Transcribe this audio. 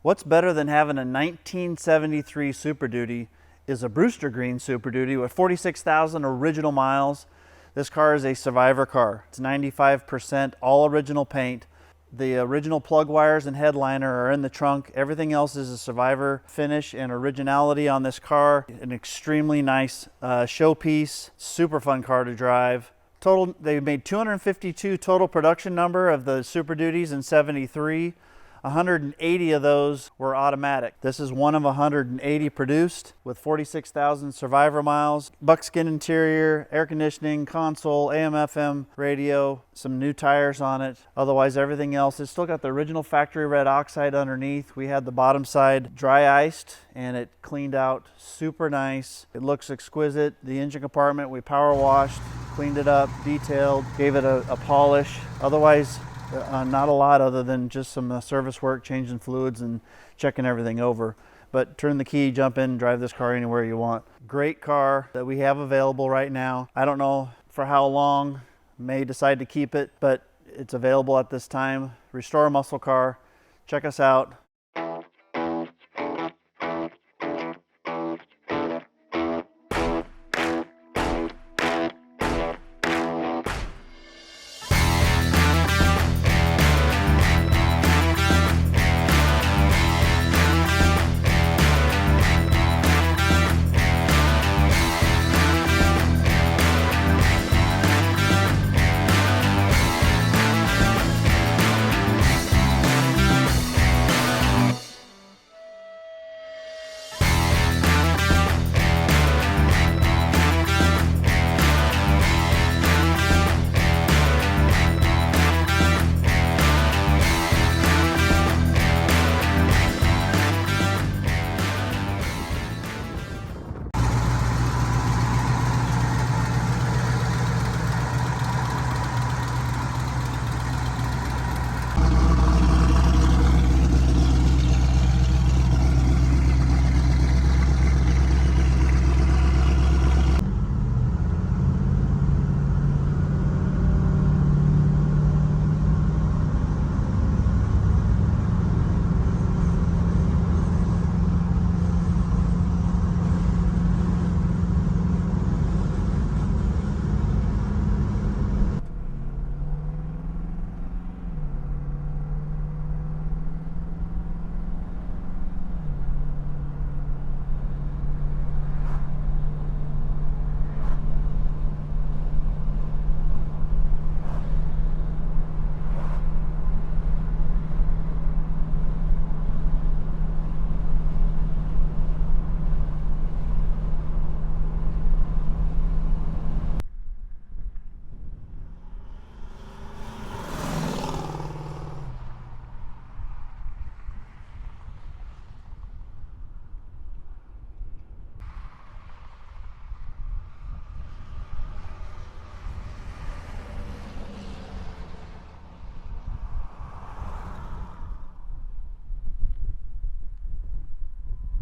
What's better than having a 1973 Super Duty is a Brewster Green Super Duty with 46,000 original miles. This car is a survivor car. It's 95% all original paint. The original plug wires and headliner are in the trunk. Everything else is a survivor finish and originality on this car. An extremely nice showpiece. Super fun car to drive. Total, they made 252 total production number of the Super Duties in '73. 180 of those were automatic. This is one of 180 produced with 46,000 survivor miles. Buckskin interior, air conditioning, console, AM/FM radio, some new tires on it. Otherwise, everything else, it's still got the original factory red oxide underneath. We had the bottom side dry iced and it cleaned out super nice. It looks exquisite. The engine compartment, we power washed, cleaned it up, detailed, gave it a polish. Otherwise, not a lot other than just some service work, changing fluids and checking everything over. But turn the key, jump in, drive this car anywhere you want. Great car that we have available right now. I don't know for how long, may decide to keep it, but it's available at this time. Restore a muscle car. Check us out.